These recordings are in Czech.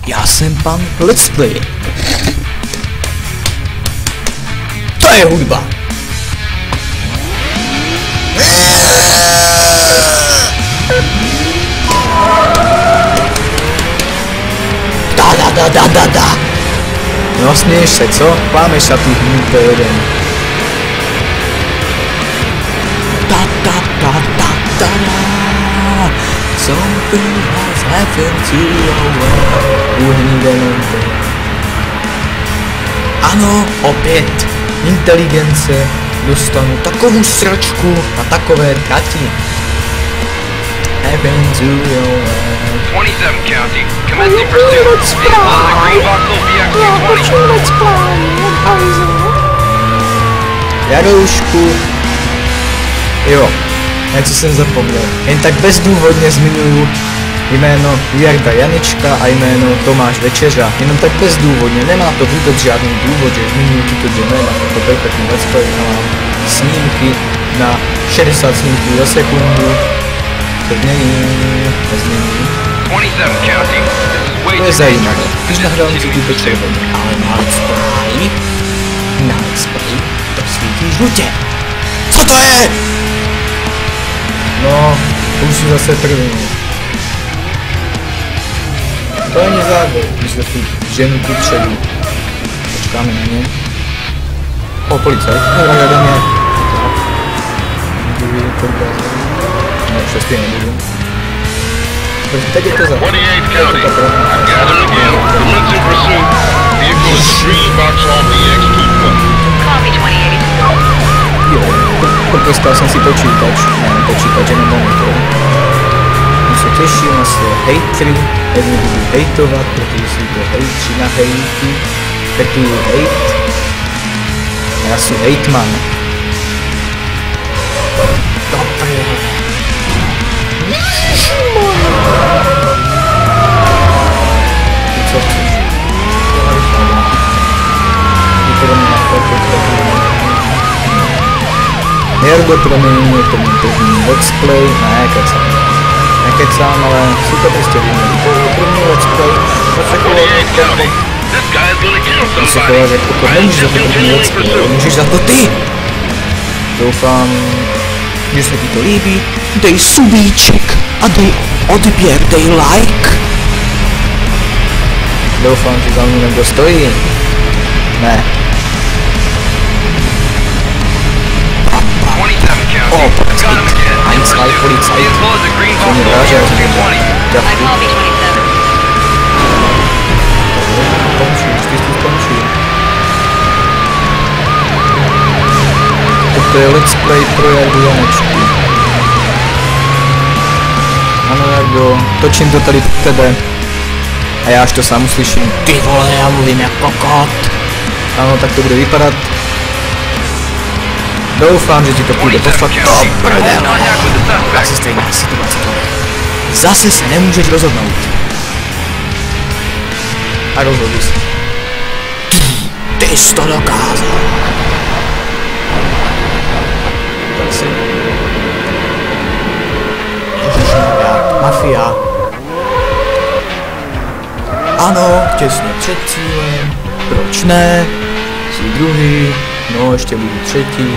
Já jsem pan Let's Play. To je hudba. Da. No směješ se, co? Klámeš sa tých minúte jeden. Da. Something has happened to your world. Uhni demente. Ano, opět. Inteligence dostanu takovou sračku na takové trati. Happened to your world. 27 County, commencing pursuit. Let's fly! Let's fly! Jaroušku. Jo, něco jsem zapomněl. Jen tak bezdůvodně zmiňuju jméno Jarda Janička a jméno Tomáš Večeřa. Jenom tak bezdůvodně, nemá to vůbec žádný důvod, že zmiňuju tyto dvě jména. To perfektní let's play, mám snímky na 60 snímků za sekundu. To nezmění. To je zajímavé, když nahrál něco tu červeně, ale na let's play to svítí žlutě. Co to je? No, to už jsou zase první. To není zábor, když se tu ženu tu předu. Počkáme na ně. O, policajt, jde mě. No, šestý nebudu. Teď je to za... 28 County, I've got him again. Commencing pursuit. Vehicle is a green box on the X2. Copy 28. Jo, poprostal jsem si počítač, ne počítač, jenom monitor. Už se těším na své hejtry, jedni budu hejtovat, protože jsou to hejtři na hejty, petuju hejt. Já jsem hejtman. Dobré. Co chceš? Jardo, promiň, je to můj první let's play, nekecám, ale si to prostě víme. To je první let's play, to se chovat jako to nemůžeš za to první let's play, můžeš za to ty! Doufám, že se ti to líbí, dej subíček a dej odběr, dej like. Doufám, že za mnou někdo stojí. Ne. O, Einstein policajt. Co mě váže, že mě dávku. Končí. To je let's play pro Jardu Janečku. Ano Jardo, točím to tady pro tebe. A já až to sám uslyším. Ty vole, já mluvím jako kot. Ano, tak to bude vypadat. Doufám, že ti to půjde poslat do prdele. Zase stejná situace tohle. Zase se nemůžeš rozhodnout. A rozhodli se. Ty jsi to dokázal. Tak si... Mafia. Ano, těsně před cílem. Proč ne? Jsi druhý. No, ještě budu třetí.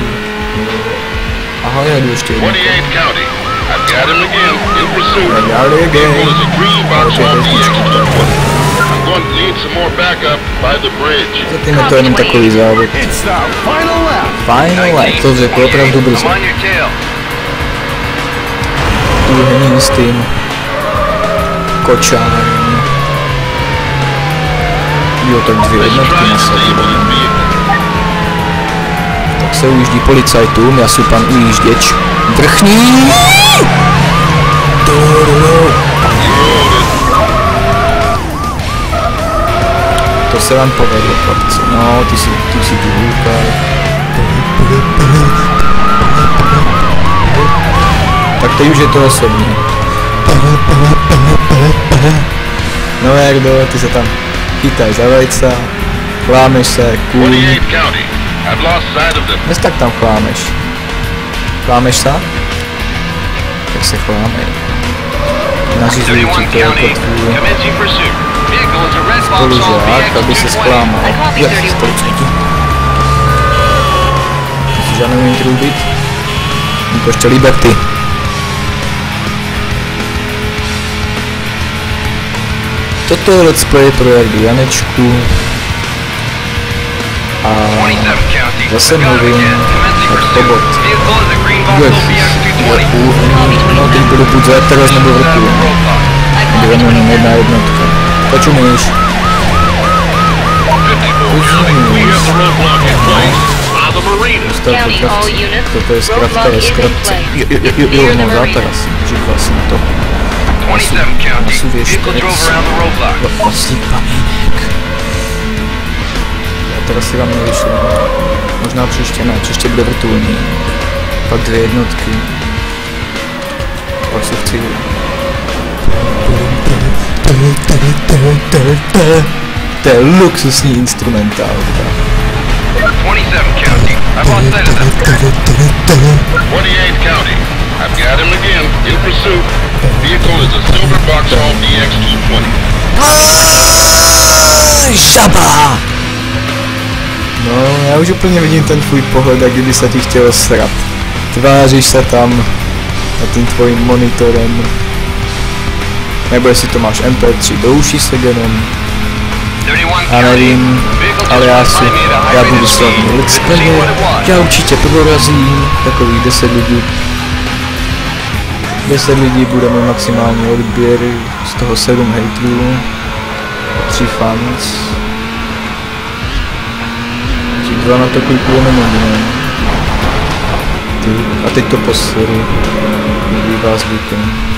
Aha, já jdu ještě jednou. 28 County, I've got him again, in pursuit. I got it again. Vehicle is a green box on the X2. I'm going to need some more backup by the bridge. Zatím je to jenom takový závod. Final lap, to řekl opravdu brzo. Uhní s tím kočárem. Jo, tak dvě jednotky na sebe. Tak se ujíždí policajtům, já jsem pan ujížděč. Vrchní! To se vám povedlo, chlapci. No, ty si tu hůkal. Tak teď už je to osobní. No Jardo, ty se tam chytaj za vajca, klámeš se, kůň. Dnes tak tam klámeš. Klámeš se? Tak se chlámej. Nařizuji ti to jako tvůj. spolužák, aby se zklamal. Jak se to cítí? Myslíš, že já nevím trubit? Jako ještě Liberty. Toto je let's play pro Jardu Janečku. A zase mluvím jako bot. No teď budu buď za teraz nebo vrtu. Budeme jenom jedna jednotka. Proč umíš? Toto je zkrátka ve zkratce. Jo, no záteras. Říkal jsem to. Masu věštec. Vlastní kamínek. Já teda si vám nevyšlu. Možná příště ne, příště bude vrtulný. Pak 2 jednotky. Pak se chci... To je luxusní instrumentálka. 27 County. I've lost sight of them. 28th County. I've got him again. In pursuit. Vehicle is a silver Vauxhall DX220. Žaba! No, já už úplně vidím ten tvůj pohled, jak kdyby se ti chtělo srat. Tváříš se tam na tím tvojím monitorem. Nebo jestli to máš MP3 do uší seděnem. Já nevím, ale já budu slavný let's player. Já určitě prorazím takových 10 lidí. 10 lidí bude můj maximální odběr, z toho 7 hejtrů, 3 fans. Ti 2 na to klikujeme nevím. A teď to poseru, nebývá zvykem.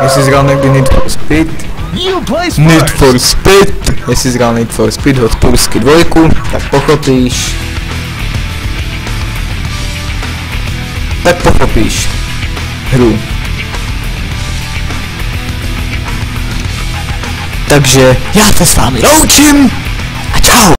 Jestli jsi hrál někdy Need for Speed? Need for Speed! Jestli jsi hrál Need for Speed Hot Pursky 2, tak pochopíš. Tak pochopíš hru. Takže já se s vámi loučím!